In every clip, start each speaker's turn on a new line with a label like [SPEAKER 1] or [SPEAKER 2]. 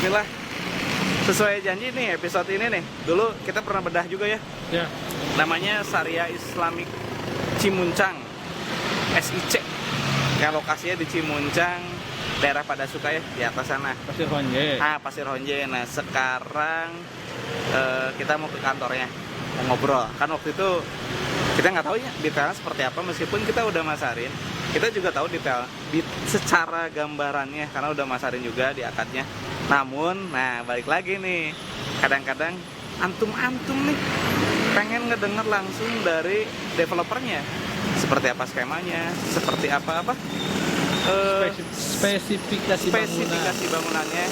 [SPEAKER 1] Bismillah. Sesuai janji nih episode ini nih. Dulu kita pernah bedah juga ya.
[SPEAKER 2] Ya.
[SPEAKER 1] Namanya Syariah Islamic Cimuncang SIC. Yang lokasinya di Cimuncang, daerah Padasuka ya, di atas sana.
[SPEAKER 2] Pasir Honje.
[SPEAKER 1] Pasir Honje. Nah, sekarang kita mau ke kantornya, mau ngobrol. Kan waktu itu kita nggak tahu ya detailnya seperti apa, meskipun kita udah masarin. Kita juga tahu detail secara gambarannya karena udah masarin juga di akadnya. Namun, nah balik lagi nih, kadang-kadang antum-antum nih pengen ngedenger langsung dari developernya, seperti apa skemanya, seperti apa
[SPEAKER 2] Spesifikasi
[SPEAKER 1] bangunannya.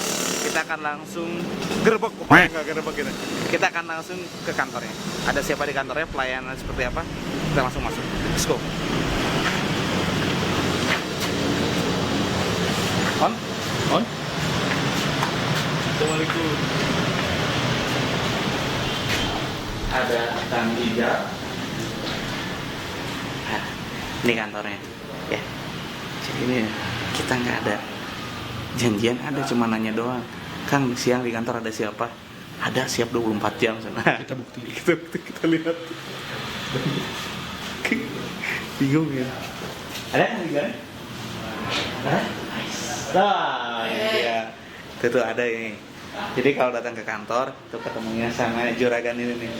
[SPEAKER 1] Kita akan langsung gerbek, enggak gerbek gitu. Kita akan langsung ke kantornya. Ada siapa di kantornya, pelayanan seperti apa? Kita langsung masuk. Let's go. On. Assalamualaikum. Ada Kang Ijal. Ini kantornya. Ya. Jadi ini kita nggak ada janjian, ada cuma nanya doang. Kang, siang di kantor ada siapa? Ada, siap 24 jam sana.
[SPEAKER 2] Kita bukti.
[SPEAKER 1] Kita lihat. Bingung ya. Ada Kang Ijal? Ada? Nah, ini dia. Itu tuh ada ini. Jadi kalau datang ke kantor, tuh ketemunya sama juragan ini nih.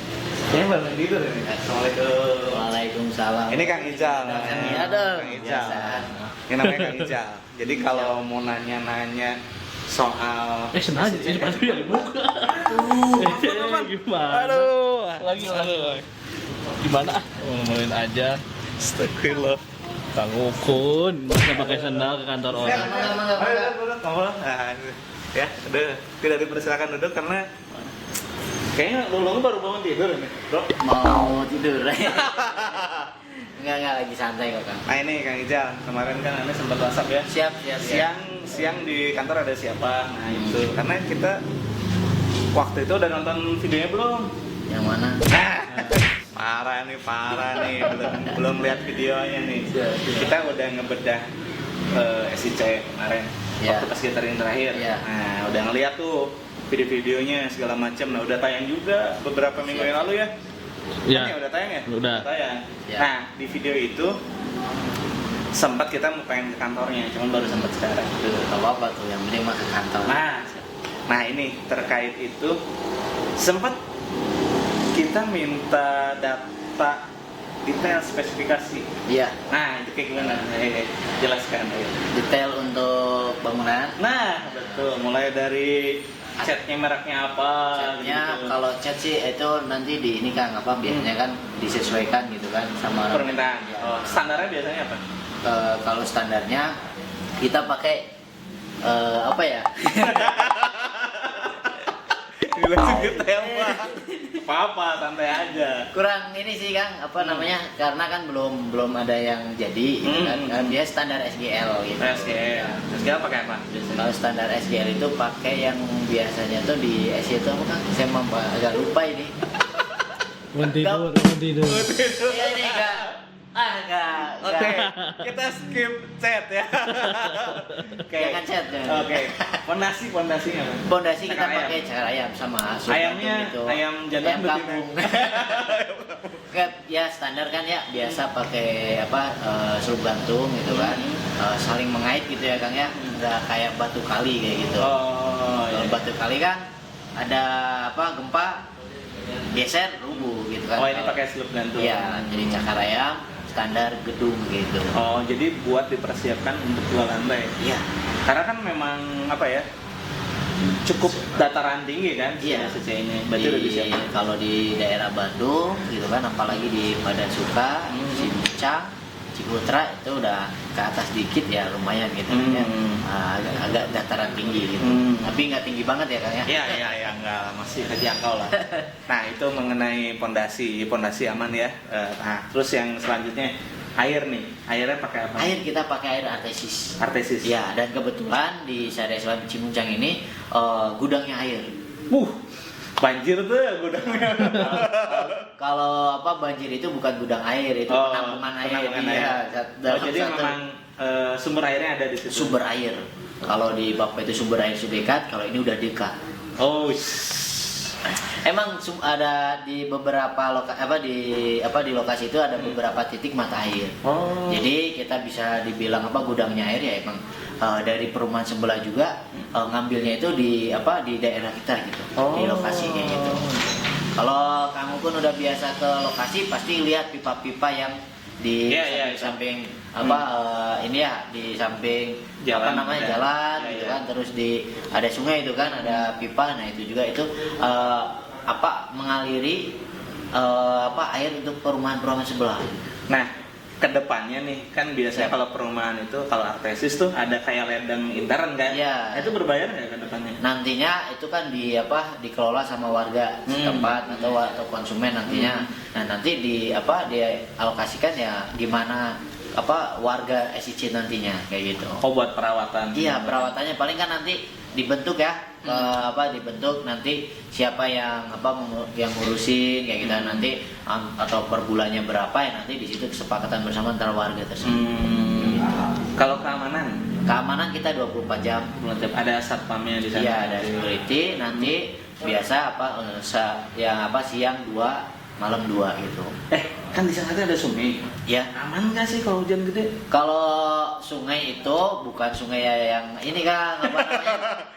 [SPEAKER 1] Kayaknya bangun tidur ini. Assalamualaikum.
[SPEAKER 3] Waalaikumsalam.
[SPEAKER 1] Ini Kang Ijal.
[SPEAKER 3] Aduh,
[SPEAKER 1] Kang Ijal.
[SPEAKER 3] biasa.
[SPEAKER 1] Ini namanya Kang Ijal. Jadi kalau mau nanya-nanya soal
[SPEAKER 2] sengaja sih sepatu yang dibuka. Gimana?
[SPEAKER 1] Aduh.
[SPEAKER 2] Lagi. Gimana? Ngomongin aja.
[SPEAKER 1] Astagfirullah.
[SPEAKER 2] Kang Ukun, masa pakai sendal ke kantor orang.
[SPEAKER 1] Nah, ya, udah tidak dipersilakan duduk karena kayaknya lu baru bangun tidur ini, bro.
[SPEAKER 3] Mau tidur. Enggak lagi santai kok, Kang.
[SPEAKER 1] Nah ini Kang Ijal, kemarin kan Anda sempat WhatsApp ya.
[SPEAKER 3] Siap.
[SPEAKER 1] Siang di kantor ada siapa? Nah itu, karena kita waktu itu udah nonton videonya belum?
[SPEAKER 3] Yang mana?
[SPEAKER 1] Parah nih, belum lihat videonya nih. Kita udah ngebedah SIC kemarin,
[SPEAKER 3] Ya.
[SPEAKER 1] waktu pas gathering terakhir.
[SPEAKER 3] Ya.
[SPEAKER 1] Nah, udah ngeliat tuh video-videonya segala macam. Nah, udah tayang juga beberapa minggu yang lalu ya.
[SPEAKER 2] Ya.
[SPEAKER 1] Kan ya udah tayang ya?
[SPEAKER 2] Udah.
[SPEAKER 1] Tayang.
[SPEAKER 3] Ya.
[SPEAKER 1] Nah, di video itu sempat kita mau pengen ke kantornya, cuman baru sempat sekarang.
[SPEAKER 3] Gak apa-apa tuh, yang penting mah ke kantor.
[SPEAKER 1] Nah ini terkait itu sempat kita minta data detail spesifikasi.
[SPEAKER 3] Iya,
[SPEAKER 1] Nah itu kayak gimana? Jelaskan.
[SPEAKER 3] detail untuk bangunan.
[SPEAKER 1] Nah betul. Mulai dari catnya mereknya apa?
[SPEAKER 3] Catnya
[SPEAKER 1] gitu.
[SPEAKER 3] kalau cat sih itu nanti di ini Kang apa biasanya kan disesuaikan gitu kan sama orang.
[SPEAKER 1] Permintaan.
[SPEAKER 3] Ya.
[SPEAKER 1] Oh, standarnya biasanya apa?
[SPEAKER 3] Kalau standarnya kita pakai apa ya?
[SPEAKER 1] Langsung detail Pak. Apa santai aja.
[SPEAKER 3] Kurang ini sih Kang, apa namanya? Karena kan belum ada yang jadi gitu kan. Dia standar SGL gitu.
[SPEAKER 1] SGL. SGL pakai apa?
[SPEAKER 3] Kalau standar SGL itu pakai yang biasanya tuh di SGL itu apa Kang? Saya agak lupa ini.
[SPEAKER 2] Mau tidur.
[SPEAKER 3] Iya ini enggak.
[SPEAKER 1] Oke, kita skip chat ya.
[SPEAKER 3] Jangan chat ya.
[SPEAKER 1] Oke. Pondasinya apa?
[SPEAKER 3] Pondasi kita
[SPEAKER 1] Cakar ayam.
[SPEAKER 3] pakai cakar ayam sama sup
[SPEAKER 1] Ayamnya
[SPEAKER 3] gantung gitu.
[SPEAKER 1] ayam jantan
[SPEAKER 3] Ayam
[SPEAKER 1] betina.
[SPEAKER 3] kampung. Enggak, ya standar kan ya biasa pakai sup gantung gitu kan. Saling mengait gitu ya Kang ya. Enggak kayak batu kali kayak gitu.
[SPEAKER 1] Oh,
[SPEAKER 3] Kalau
[SPEAKER 1] iya.
[SPEAKER 3] batu kali kan ada gempa geser rubuh gitu kan.
[SPEAKER 1] Oh, ini pakai slip gantung.
[SPEAKER 3] Iya, jadi cakar ayam standar gedung gitu.
[SPEAKER 1] Oh, jadi buat dipersiapkan untuk dua lantai.
[SPEAKER 3] Iya.
[SPEAKER 1] Karena kan memang apa ya? Cukup dataran tinggi kan
[SPEAKER 3] Iya.
[SPEAKER 1] SIC-nya. Berarti udah disiapkan.
[SPEAKER 3] Kalau di daerah Bandung gitu kan, apalagi di Padasuka, Cimuncang, Ciputra itu udah ke atas dikit ya lumayan gitu kan ya. Agak dataran tinggi gitu. Tapi nggak tinggi banget ya Kang ya.
[SPEAKER 1] Iya, enggak masih terjangkau lah. Nah, itu mengenai pondasi aman ya. Nah, terus yang selanjutnya air nih. Airnya pakai apa?
[SPEAKER 3] Air kita pakai air artesis.
[SPEAKER 1] Artesis.
[SPEAKER 3] Ya, dan kebetulan di Syariah Islam Cimuncang ini gudangnya air.
[SPEAKER 1] Banjir tuh ya gudangnya.
[SPEAKER 3] Kalau banjir itu bukan gudang air, itu penampungan air.
[SPEAKER 1] penampungan
[SPEAKER 3] Iya,
[SPEAKER 1] air. Jadi memang sumber airnya ada di situ.
[SPEAKER 3] sumber air Kalau di Papua itu sumber air sudah dekat, kalau ini udah dekat.
[SPEAKER 1] Oh,
[SPEAKER 3] Emang ada di beberapa di lokasi itu ada beberapa titik mata air.
[SPEAKER 1] oh.
[SPEAKER 3] Jadi kita bisa dibilang gudangnya air ya emang dari perumahan sebelah juga ngambilnya itu di daerah kita gitu, di lokasinya gitu. Kalau kamu pun udah biasa ke lokasi pasti lihat pipa-pipa yang di samping ini ya di samping
[SPEAKER 1] Jalan,
[SPEAKER 3] jalan gitu kan, terus ada sungai itu kan, ada pipa. Nah itu juga itu mengaliri air untuk perumahan-perumahan sebelah.
[SPEAKER 1] Nah, kedepannya nih kan biasanya kalau perumahan itu kalau artesis tuh ada kayak ledeng intern kan?
[SPEAKER 3] Iya.
[SPEAKER 1] Nah, itu berbayar nggak kedepannya?
[SPEAKER 3] Nantinya itu kan dikelola sama warga setempat atau konsumen nantinya. Nah nanti dialokasikan ya gimana warga SIC nantinya kayak gitu.
[SPEAKER 1] Oh, buat perawatan?
[SPEAKER 3] Iya, perawatannya paling kan nanti dibentuk ya. Dibentuk nanti siapa yang yang ngurusin kayak gitu nanti atau per bulannya berapa ya nanti di situ kesepakatan bersama antara warga tersebut.
[SPEAKER 1] Kalau keamanan
[SPEAKER 3] kita 24 jam.
[SPEAKER 1] ada satpamnya di sana?
[SPEAKER 3] Iya, ada security nanti biasa siang 2 malam 2 gitu.
[SPEAKER 1] Kan di sana ada sungai.
[SPEAKER 3] Ya,
[SPEAKER 1] Aman nggak sih kalau hujan gede?
[SPEAKER 3] kalau sungai itu bukan sungai yang ini kan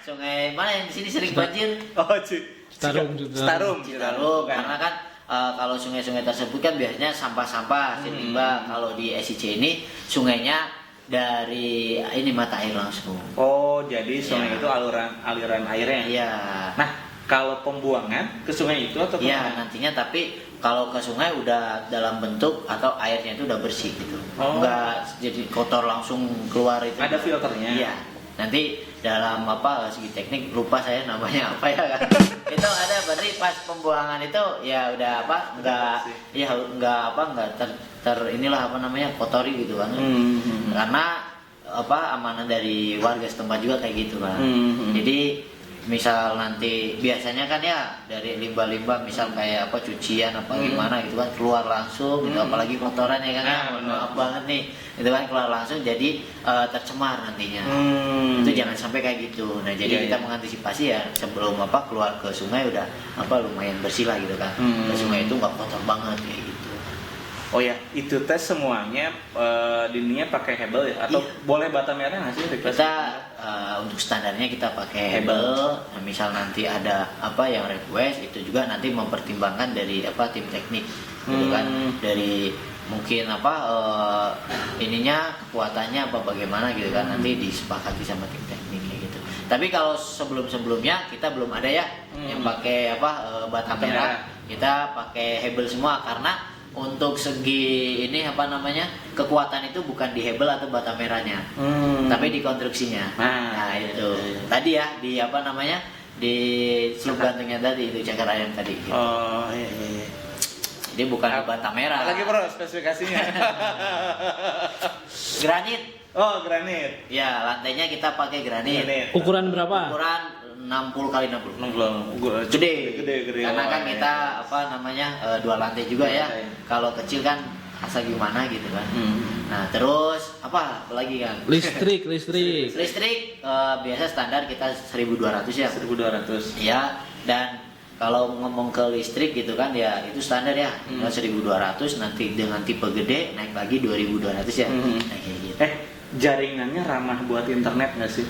[SPEAKER 3] sungai mana yang di sini sering banjir?
[SPEAKER 1] Oh,
[SPEAKER 2] Citarum.
[SPEAKER 3] Citarum, karena kan kalau sungai-sungai tersebut kan biasanya sampah-sampah, limbah. Kalau di SIC ini sungainya dari ini mata air langsung.
[SPEAKER 1] Oh, jadi sungai itu aliran airnya?
[SPEAKER 3] Iya.
[SPEAKER 1] Nah, kalau pembuangan ke sungai itu atau
[SPEAKER 3] Iya, nantinya tapi kalau ke sungai udah dalam bentuk atau airnya itu udah bersih gitu. Enggak jadi kotor langsung keluar itu.
[SPEAKER 1] Ada filternya?
[SPEAKER 3] Iya. Nanti dalam segi teknik lupa saya namanya apa ya kan. Itu ada berarti pas pembuangan itu ya udah enggak kotori gitu kan. Karena amanah dari warga setempat juga kayak gitu kan. Jadi misal nanti biasanya kan ya dari limbah-limbah misal kayak cucian gimana gitu kan keluar langsung gitu, apalagi kotoran ya kan maaf banget nih itu kan keluar langsung jadi tercemar nantinya. Itu jangan sampai kayak gitu. Nah jadi kita mengantisipasi ya sebelum keluar ke sungai udah lumayan bersih lah gitu kan. Ke sungai itu nggak kotor banget kayak gitu.
[SPEAKER 1] Oh ya, itu tes semuanya dininya pakai Hebel ya? Atau boleh bata merah nggak sih?
[SPEAKER 3] Kita untuk standarnya kita pakai Hebel. Nah, misal nanti ada yang request itu juga nanti mempertimbangkan dari tim teknik, gitu kan? Dari mungkin ininya kekuatannya bagaimana gitu kan? Nanti disepakati sama tim teknik kayak gitu. Tapi kalau sebelum-sebelumnya kita belum ada ya yang pakai bata merah. Kita pakai Hebel semua karena untuk segi ini kekuatan itu bukan di Hebel atau bata merahnya, tapi di konstruksinya. Nah itu tadi ya di di seluk gantungnya tadi itu cakar ayam tadi. Gitu.
[SPEAKER 1] Oh iya.
[SPEAKER 3] Jadi bukan bata merah.
[SPEAKER 1] Lagi bro spesifikasinya.
[SPEAKER 3] Granit.
[SPEAKER 1] Oh granit.
[SPEAKER 3] Ya lantainya kita pakai granit.
[SPEAKER 2] Ukuran berapa?
[SPEAKER 3] Ukuran 60 kali 60. Gede. Karena kan kita 2 lantai juga ya. Kalau kecil kan asa gimana gitu kan. Nah, terus apa lagi kan?
[SPEAKER 2] Listrik.
[SPEAKER 3] Biasa standar kita 1.200 ya.
[SPEAKER 1] 1.200.
[SPEAKER 3] Ya, dan kalau ngomong ke listrik gitu kan ya itu standar ya. 1.200 nanti dengan tipe gede naik lagi 2.200 ya. Nah, kayak gitu.
[SPEAKER 1] Jaringannya ramah buat internet nggak sih?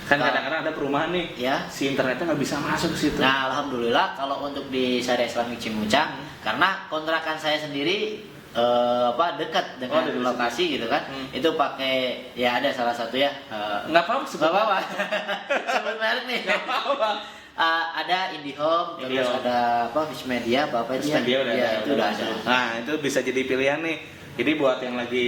[SPEAKER 1] Kan kadang-kadang ada perumahan nih,
[SPEAKER 3] ya,
[SPEAKER 1] si internetnya nggak bisa masuk ke situ.
[SPEAKER 3] Nah, alhamdulillah kalau untuk di Syariah Islamik Cimuncang, karena kontrakan saya sendiri dekat dengan lokasi gitu kan, itu pakai ya ada salah satu ya.
[SPEAKER 1] Nggak apa-apa.
[SPEAKER 3] Sebut merek nih.
[SPEAKER 1] Nggak apa-apa.
[SPEAKER 3] Ada IndiHome, terus ada Fish Media, itu ya, itu udah ada.
[SPEAKER 1] Nah, itu bisa jadi pilihan nih. Jadi buat yang lagi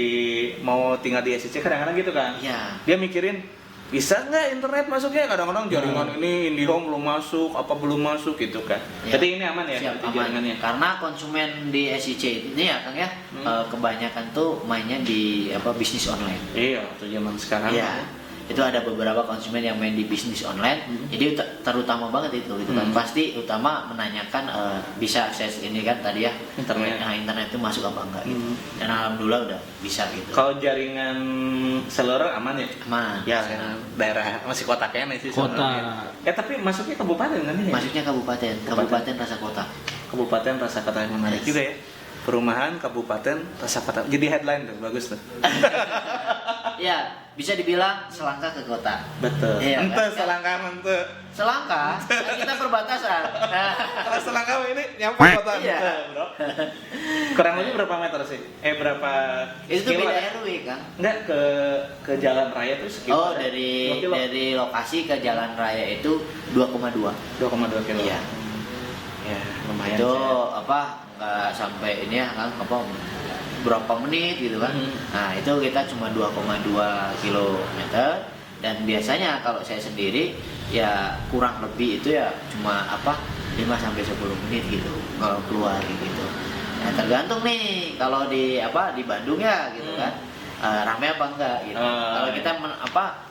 [SPEAKER 1] mau tinggal di SIC kadang-kadang gitu kan.
[SPEAKER 3] Iya.
[SPEAKER 1] Dia mikirin bisa nggak internet masuknya, kadang-kadang jaringan ini IndiHome belum masuk, belum masuk gitu kan.
[SPEAKER 3] Ya.
[SPEAKER 1] Jadi ini aman ya?
[SPEAKER 3] Siap,
[SPEAKER 1] jaringannya.
[SPEAKER 3] Karena konsumen di SIC ini ya Kang ya, kebanyakan tuh mainnya di bisnis online.
[SPEAKER 1] Iya, itu zaman sekarang.
[SPEAKER 3] Iya. itu ada beberapa konsumen yang main di bisnis online, jadi terutama banget itu gitu kan. Pasti utama menanyakan bisa akses ini kan tadi ya, internet itu masuk apa enggak gitu. Dan alhamdulillah udah bisa gitu.
[SPEAKER 1] Kalau jaringan seluler aman ya?
[SPEAKER 3] Aman.
[SPEAKER 1] Ya, daerah masih kota kayaknya sih.
[SPEAKER 2] Kota.
[SPEAKER 1] sebenarnya. Tapi masuknya kabupaten kan ini?
[SPEAKER 3] Masuknya kabupaten rasa kota.
[SPEAKER 1] Kabupaten rasa kota yang menarik juga ya. Perumahan kabupaten rasa kota. Jadi headline tuh, bagus tuh.
[SPEAKER 3] Ya, bisa dibilang selangkah ke kota.
[SPEAKER 1] Betul.
[SPEAKER 3] Iya,
[SPEAKER 1] Ente
[SPEAKER 3] kan?
[SPEAKER 1] selangkah ente.
[SPEAKER 3] Selangkah, kan kita perbatasan.
[SPEAKER 1] Kalau selangkah ini nyampe kota
[SPEAKER 3] Iya.
[SPEAKER 1] ente, bro. Kurang lebih berapa meter sih? Berapa
[SPEAKER 3] Itu
[SPEAKER 1] kilo?
[SPEAKER 3] beda RW kan?
[SPEAKER 1] Enggak ke jalan raya tuh sekitar.
[SPEAKER 3] Oh, dari lokasi ke jalan raya itu 2,2.
[SPEAKER 1] 2,2 kilo.
[SPEAKER 3] Iya.
[SPEAKER 1] Ya, lumayan.
[SPEAKER 3] Itu
[SPEAKER 1] sih.
[SPEAKER 3] nggak sampai ini ya kan berapa menit gitu kan. Nah itu kita cuma 2,2 kilometer, dan biasanya kalau saya sendiri ya kurang lebih itu ya cuma 5 sampai 10 menit gitu kalau keluar gitu. Nah, tergantung nih kalau di Bandung ya gitu kan, ramai apa enggak gitu. Kalau kita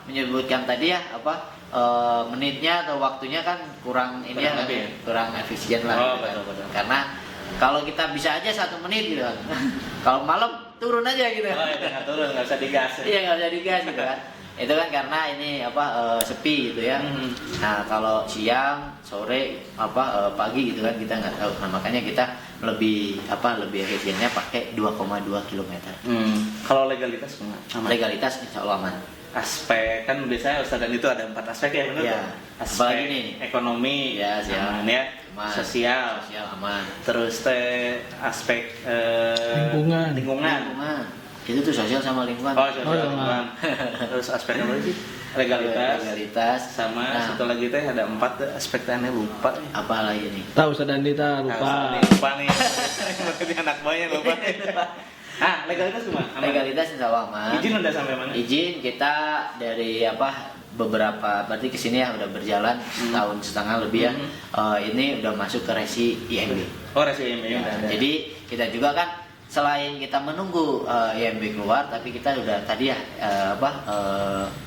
[SPEAKER 3] menyebutkan tadi ya menitnya atau waktunya kan kurang ini ya, kurang efisien lah gitu kan.
[SPEAKER 1] betul.
[SPEAKER 3] Karena kalau kita bisa aja 1 menit gitu kan. Kalau malam turun aja gitu.
[SPEAKER 1] Oh, ya, nggak turun, nggak usah digas.
[SPEAKER 3] Iya, nggak usah digas gitu kan. Itu kan karena ini sepi gitu ya. Nah, kalau siang, sore, pagi gitu kan kita nggak tahu. Nah, makanya kita lebih efisiennya pakai 2,2 km.
[SPEAKER 1] Kalau legalitas aman.
[SPEAKER 3] Legalitas insya Allah aman.
[SPEAKER 1] Aspek kan biasanya Ustaz dan itu ada 4 aspek ya, benar?
[SPEAKER 3] Iya.
[SPEAKER 1] Tuh? Aspek
[SPEAKER 3] Apalagi nih?
[SPEAKER 1] ekonomi,
[SPEAKER 3] Ya, siap.
[SPEAKER 1] aman ya.
[SPEAKER 3] Aman.
[SPEAKER 1] Sosial
[SPEAKER 3] aman.
[SPEAKER 1] terus aspek
[SPEAKER 2] Lingkungan.
[SPEAKER 3] Lingkungan. Itu tuh sosial sama lingkungan.
[SPEAKER 1] Oh, sosial
[SPEAKER 2] Oh, iya.
[SPEAKER 1] lingkungan. Terus aspek apa lagi? Legalitas.
[SPEAKER 3] Nah,
[SPEAKER 1] Sama satu lagi ada 4 tuh, aspek tanya lupa.
[SPEAKER 3] apa lagi nih?
[SPEAKER 2] Tahu Ustaz Dita lupa.
[SPEAKER 1] Lupa nih. Berarti anak buahnya lupa. Legalitas cuma
[SPEAKER 3] Legalitas insya Allah aman.
[SPEAKER 1] Izin udah sampai mana?
[SPEAKER 3] Izin kita dari beberapa, berarti kesini ya udah berjalan setahun setengah lebih ya. Ini udah masuk ke resi IMB.
[SPEAKER 1] Oh, resi IMB
[SPEAKER 3] Ya,
[SPEAKER 1] udah ada.
[SPEAKER 3] jadi kita juga kan selain kita menunggu IMB keluar, tapi kita udah tadi ya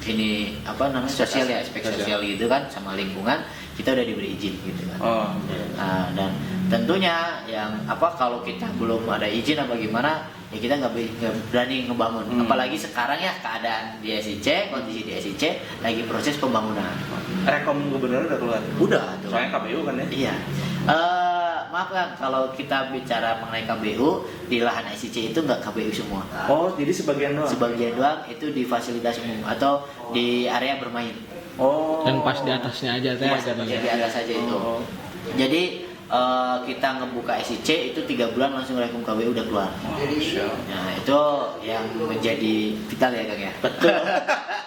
[SPEAKER 3] ini namanya sosial ya, aspek sosial gitu kan, sama lingkungan kita udah diberi izin gitu kan.
[SPEAKER 1] Oh.
[SPEAKER 3] Nah, dan tentunya yang kalau kita belum ada izin apa gimana ya kita nggak berani ngebangun. Apalagi sekarang ya keadaan di SIC, kondisi di SIC lagi proses pembangunan.
[SPEAKER 1] Rekom gubernur udah keluar.
[SPEAKER 3] Udah tuh.
[SPEAKER 1] Soalnya KPU kan ya.
[SPEAKER 3] Iya. Maaf kan kalau kita bicara mengenai KBU di lahan SIC itu nggak KBU semua.
[SPEAKER 1] Oh, jadi sebagian doang.
[SPEAKER 3] Sebagian doang itu di fasilitas umum atau di area bermain.
[SPEAKER 1] Oh.
[SPEAKER 2] Dan pas di atasnya aja teh.
[SPEAKER 3] Ya, di atas saja itu. Jadi kita ngebuka SIC itu 3 bulan langsung rekom KBU udah keluar. Nah itu yang menjadi vital ya Kang ya.
[SPEAKER 1] Betul.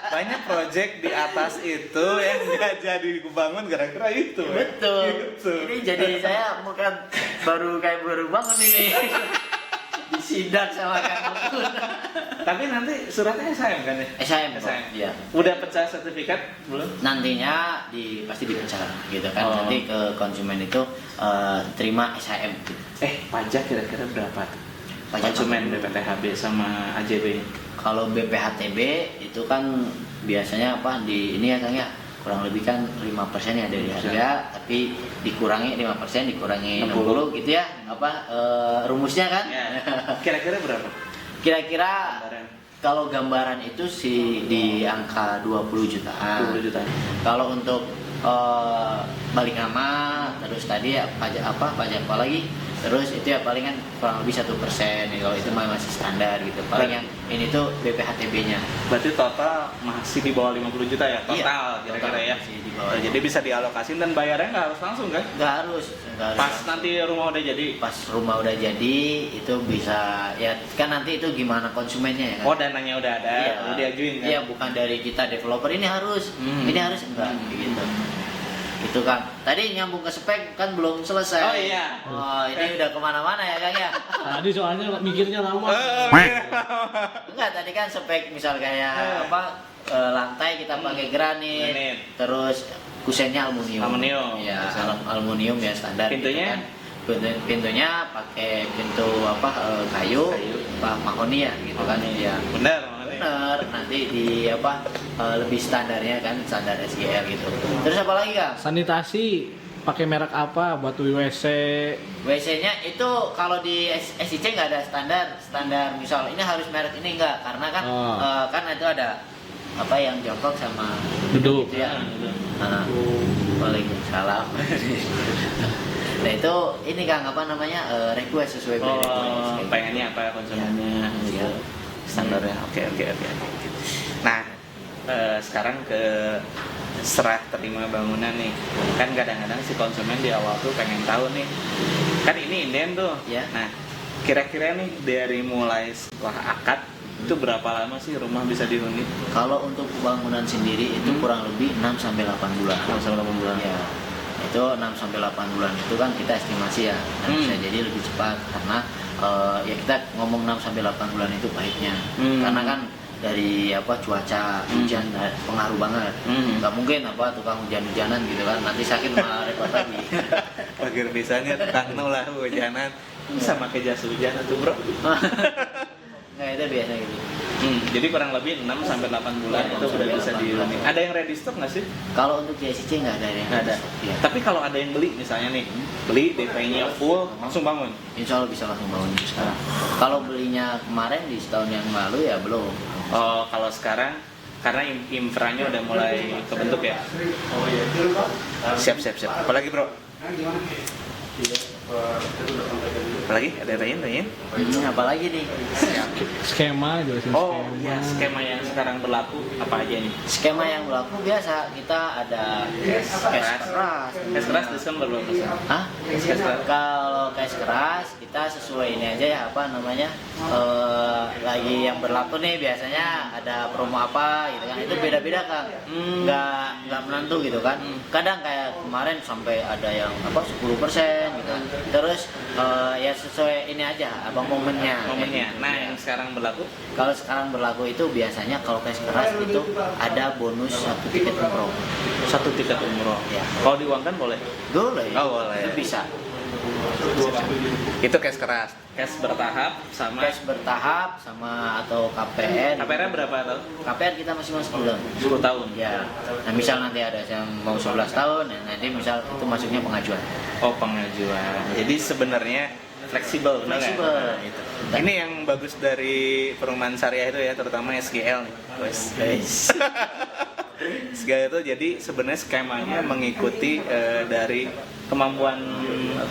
[SPEAKER 1] Banyak proyek di atas itu yang nggak jadi dibangun gara-gara itu.
[SPEAKER 3] Betul.
[SPEAKER 1] Gitu.
[SPEAKER 3] Ini jadi saya bukan baru bangun ini. Disidak sama Kang Mukun.
[SPEAKER 1] Tapi nanti suratnya SHM kan ya?
[SPEAKER 3] SHM. Iya.
[SPEAKER 1] Udah pecah sertifikat belum?
[SPEAKER 3] Nantinya pasti dipecah gitu kan. Nanti ke konsumen itu terima SHM gitu.
[SPEAKER 1] Pajak kira-kira berapa tuh?
[SPEAKER 3] Pajak
[SPEAKER 1] konsumen BPTHB sama AJB.
[SPEAKER 3] Kalau BPHTB itu kan biasanya di ini ya Kang ya, kurang lebih kan 5% ya dari harga, tapi dikurangi 5%, dikurangi 60 gitu ya, rumusnya kan?
[SPEAKER 1] Ya. Kira-kira berapa?
[SPEAKER 3] Kira-kira
[SPEAKER 1] Gambaran.
[SPEAKER 3] kalau gambaran itu sih di angka 20 jutaan.
[SPEAKER 1] 20 juta.
[SPEAKER 3] Kalau untuk balik nama, terus tadi ya pajak apa lagi? Terus itu ya palingan kurang lebih 1%. Kalau itu masih standar gitu. Paling yang ini tuh BPHTB-nya.
[SPEAKER 1] Berarti total masih di bawah 50 juta ya? Total kira-kira ya?
[SPEAKER 3] Masih di bawah.
[SPEAKER 1] Jadi bisa dialokasiin dan bayarnya nggak harus langsung kan?
[SPEAKER 3] Nggak harus.
[SPEAKER 1] Pas nanti rumah udah jadi?
[SPEAKER 3] Pas rumah udah jadi itu bisa ya kan nanti itu gimana konsumennya ya kan?
[SPEAKER 1] Oh, dananya udah ada, udah diajuin kan?
[SPEAKER 3] Iya, bukan dari kita developer ini harus enggak gitu. Itu kan. Tadi nyambung ke spek kan belum selesai.
[SPEAKER 1] Oh iya.
[SPEAKER 3] Oh, ini udah kemana-mana ya Kang ya?
[SPEAKER 2] Tadi soalnya mikirnya lama.
[SPEAKER 3] Enggak, tadi kan spek misal kayak lantai kita pakai granit. Terus kusennya aluminium. Ya, aluminium ya standar.
[SPEAKER 1] Pintunya?
[SPEAKER 3] Gitu kan. Pintunya pakai pintu kayu, mahoni ya gitu kan. Ya.
[SPEAKER 1] Bener.
[SPEAKER 3] nanti di lebih standarnya kan, standar SGL gitu. Terus apa lagi Kang?
[SPEAKER 2] Sanitasi pakai merek apa buat WC?
[SPEAKER 3] WC-nya itu kalau di SIC nggak ada standar misal ini harus merek ini enggak, karena kan kan itu ada apa yang jongkok sama
[SPEAKER 2] Duduk.
[SPEAKER 3] gitu ya. Waalaikumsalam. Nah itu ini Kang apa namanya request sesuai request.
[SPEAKER 1] Pengennya apa konsumennya gitu. Standarnya. Oke. Nah, sekarang ke serah terima bangunan nih. Kan kadang-kadang si konsumen di awal tuh pengen tahu nih. Kan ini inden tuh.
[SPEAKER 3] Ya.
[SPEAKER 1] Nah, kira-kira nih dari mulai setelah akad itu berapa lama sih rumah bisa dihuni?
[SPEAKER 3] Kalau untuk bangunan sendiri itu kurang lebih 6 sampai 8 bulan.
[SPEAKER 1] 6 sampai 8 bulan.
[SPEAKER 3] Ya. Itu 6 sampai 8 bulan itu kan kita estimasi ya. Nah, bisa jadi lebih cepat karena ya kita ngomong 6 sampai 8 bulan itu baiknya. Karena kan dari cuaca hujan pengaruh banget. Nggak mungkin tukang hujan-hujanan gitu kan, nanti sakit malah repot lagi.
[SPEAKER 1] Akhir bisanya tentang lah hujanan bisa pakai jas hujan tuh bro.
[SPEAKER 3] Nggak, itu biasa gitu.
[SPEAKER 1] Jadi kurang lebih 6 sampai 8 bulan itu udah bisa dihuni. Ada yang ready stock nggak sih?
[SPEAKER 3] Kalau untuk JSC nggak ada yang
[SPEAKER 1] Nggak ada.
[SPEAKER 3] Ya.
[SPEAKER 1] Tapi kalau ada yang beli misalnya nih, beli DP-nya full langsung bangun.
[SPEAKER 3] Insya Allah bisa langsung bangun sekarang. Kalau belinya kemarin di setahun yang lalu ya belum.
[SPEAKER 1] Oh, kalau sekarang karena infranya udah mulai kebentuk ya. Siap. Apalagi bro? Apalagi ada tanyain?
[SPEAKER 3] Apalagi nih?
[SPEAKER 2] Skema jelasin
[SPEAKER 1] Oh,
[SPEAKER 2] skema.
[SPEAKER 1] ya skema yang sekarang berlaku apa aja nih?
[SPEAKER 3] Skema yang berlaku biasa kita ada cash keras.
[SPEAKER 1] Cash keras diskon berapa persen?
[SPEAKER 3] Hah?
[SPEAKER 1] Cash keras.
[SPEAKER 3] Kalau cash keras kita sesuai ini aja ya lagi yang berlaku nih biasanya ada promo apa gitu kan, itu beda-beda Kang. Nggak menentu gitu kan. Kadang kayak kemarin sampai ada yang 10% gitu. Terus ya sesuai ini aja momennya.
[SPEAKER 1] Nah, yang sekarang berlaku?
[SPEAKER 3] Kalau sekarang berlaku itu biasanya kalau cash keras itu ada bonus 1 tiket umroh.
[SPEAKER 1] 1 tiket umroh.
[SPEAKER 3] Ya.
[SPEAKER 1] Kalau diuangkan boleh?
[SPEAKER 3] Boleh.
[SPEAKER 1] Oh, boleh.
[SPEAKER 3] Itu bisa.
[SPEAKER 1] Itu cash keras. Cash bertahap sama
[SPEAKER 3] Cash bertahap sama atau KPR.
[SPEAKER 1] KPR berapa tahun?
[SPEAKER 3] KPR kita masih 10 tahun.
[SPEAKER 1] 10 tahun.
[SPEAKER 3] Ya. Nah, misal nanti ada yang mau 11 tahun, nanti misal itu masuknya pengajuan.
[SPEAKER 1] Oh, pengajuan. Jadi sebenarnya fleksibel, benar nggak?
[SPEAKER 3] Fleksibel itu.
[SPEAKER 1] Ini yang bagus dari perumahan syariah itu ya, terutama SGL nih. SGL itu jadi sebenarnya skemanya mengikuti dari kemampuan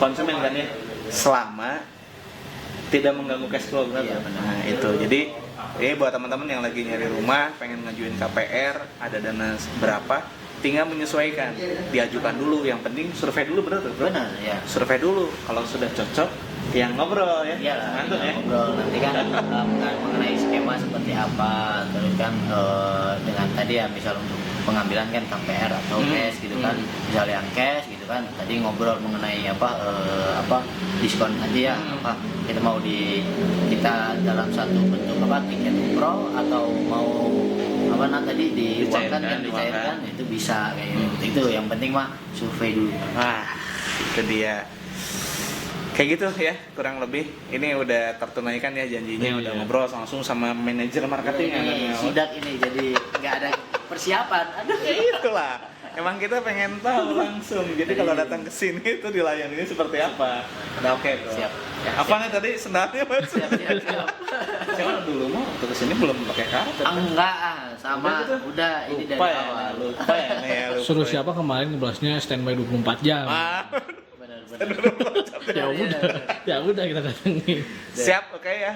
[SPEAKER 1] konsumen kan ya, selama tidak mengganggu cash flow, benar?
[SPEAKER 3] Iya, benar.
[SPEAKER 1] Nah itu, jadi ini buat teman-teman yang lagi nyari rumah, pengen ngajuin KPR, ada dana berapa, tinggal menyesuaikan, diajukan dulu. Yang penting survei dulu, benar tuh?
[SPEAKER 3] Benar ya.
[SPEAKER 1] Survei dulu, kalau sudah cocok, yang ngobrol ya.
[SPEAKER 3] Iya,
[SPEAKER 1] Mantap ya.
[SPEAKER 3] ngobrol nanti kan mengenai skema seperti apa, terus kan dengan tadi ya misal untuk pengambilan kan KPR atau cash gitu kan, misal yang cash gitu kan, tadi ngobrol mengenai diskon tadi ya, kita mau kita dalam satu bentuk tiket umroh atau mau tadi diuangkan kan, dicairkan, itu bisa kayak gitu. Itu yang penting mah survei dulu.
[SPEAKER 1] Wah, itu dia. Kayak gitu ya, kurang lebih. Ini udah tertunaikan ya janjinya, udah ngobrol langsung sama manajer marketing.
[SPEAKER 3] Ini sidak ini, jadi nggak ada persiapan. Aduh,
[SPEAKER 1] Ya itulah. Emang kita pengen tahu langsung. Jadi kalau datang ke sini itu dilayani seperti apa. Udah oke, bro.
[SPEAKER 3] Siap.
[SPEAKER 1] Ya, apa nih tadi sendalnya Mas?
[SPEAKER 3] siap.
[SPEAKER 1] Cuman dulu mah waktu kesini belum pakai kartu.
[SPEAKER 3] Enggak, sama
[SPEAKER 1] Udah gitu?
[SPEAKER 3] udah ini dari
[SPEAKER 1] Lupa ya,
[SPEAKER 3] awal.
[SPEAKER 1] lupa ya, nih ya, lupa
[SPEAKER 2] Suruh
[SPEAKER 1] ya.
[SPEAKER 2] siapa kemarin ngeblasnya standby 24 jam.
[SPEAKER 1] Ah,
[SPEAKER 3] Benar.
[SPEAKER 2] Ya udah kita datengin.
[SPEAKER 1] siap, oke ya.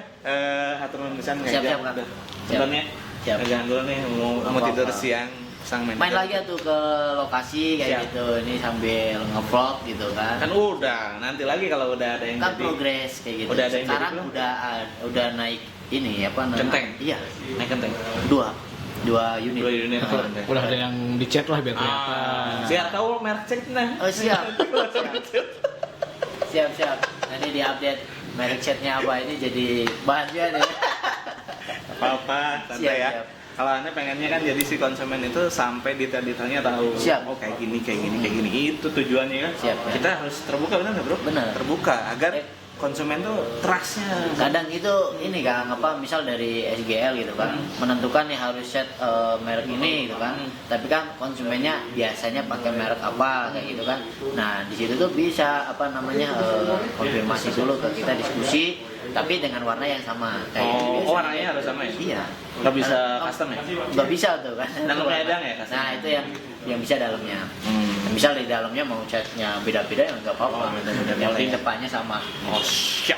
[SPEAKER 1] Hatur nuhun pisan
[SPEAKER 3] Siap,
[SPEAKER 1] Kang.
[SPEAKER 3] Kang.
[SPEAKER 1] Sebenarnya
[SPEAKER 3] Siap.
[SPEAKER 1] jangan dulu nih mau
[SPEAKER 3] Apa-apa.
[SPEAKER 1] tidur siang sang manajer.
[SPEAKER 3] Main lagi tuh ke lokasi kayak
[SPEAKER 1] Siap.
[SPEAKER 3] gitu. Ini sambil nge-vlog gitu kan.
[SPEAKER 1] Kan udah, nanti lagi kalau udah ada yang
[SPEAKER 3] Kan
[SPEAKER 1] jadi.
[SPEAKER 3] progres kayak gitu.
[SPEAKER 1] Udah ada yang
[SPEAKER 3] Sekarang
[SPEAKER 1] jadi belum?
[SPEAKER 3] udah naik ini apa namanya?
[SPEAKER 1] Centeng?
[SPEAKER 3] Iya,
[SPEAKER 1] Naik kenteng.
[SPEAKER 3] dua unit.
[SPEAKER 1] 2 unit.
[SPEAKER 2] Udah ada yang dicat lah biar kelihatan.
[SPEAKER 1] Biar tahu merek cek nah.
[SPEAKER 3] Oh siap. Siap. Nanti diupdate merek chatnya apa, ini jadi bahan juga deh.
[SPEAKER 1] Apa-apa, santai ya.
[SPEAKER 3] Siap.
[SPEAKER 1] Kalau Anda pengennya kan jadi si konsumen itu sampai detail-detailnya tahu.
[SPEAKER 3] Siap.
[SPEAKER 1] Oh kayak gini. Itu tujuannya kan.
[SPEAKER 3] Siap, ya.
[SPEAKER 1] Kita harus terbuka, benar nggak bro?
[SPEAKER 3] Benar.
[SPEAKER 1] Terbuka agar konsumen tuh trustnya.
[SPEAKER 3] Kadang itu ini kan apa misal dari SGL gitu kan menentukan nih harus set merek ini gitu kan, tapi kan konsumennya biasanya pakai merek apa kayak gitu kan. Nah di situ tuh bisa apa namanya konfirmasi dulu ke kita, diskusi tapi dengan warna yang sama kayak biasanya.
[SPEAKER 1] Warnanya harus sama ya?
[SPEAKER 3] Iya,
[SPEAKER 1] Nggak bisa custom ya?
[SPEAKER 3] nggak bisa tuh kan.
[SPEAKER 1] Dalamnya ada ya custom?
[SPEAKER 3] Nah itu yang bisa dalamnya. Misal di dalamnya mau catnya beda-beda ya nggak apa-apa. Yang penting depannya sama.
[SPEAKER 1] Oh siap.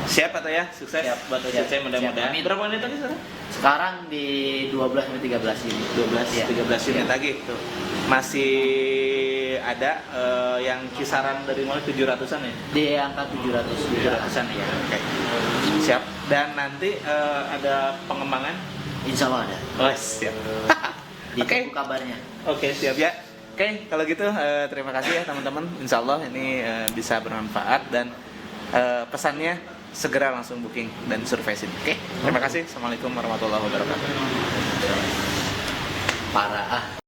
[SPEAKER 1] Siap atau ya? Sukses
[SPEAKER 3] Siap.
[SPEAKER 1] buat
[SPEAKER 3] Siap.
[SPEAKER 1] OCC mudah-mudahan.
[SPEAKER 3] Siap, amin.
[SPEAKER 1] Berapa unit tadi sekarang?
[SPEAKER 3] Sekarang di 12 sampai 13 ini.
[SPEAKER 1] 12,
[SPEAKER 3] Iya.
[SPEAKER 1] 13 unit lagi. Tuh. Masih ada yang kisaran dari mulai 700-an ya?
[SPEAKER 3] Di angka 700-an ya.
[SPEAKER 1] Oke. Siap. Dan nanti ada pengembangan?
[SPEAKER 3] Insya Allah ada.
[SPEAKER 1] Oh, siap.
[SPEAKER 3] Ditunggu kabarnya.
[SPEAKER 1] Oke, siap ya. Oke, kalau gitu terima kasih ya teman-teman. Insya Allah ini bisa bermanfaat dan pesannya segera langsung booking dan survei sini. Oke, terima kasih. Assalamualaikum warahmatullahi wabarakatuh.
[SPEAKER 3] Parah.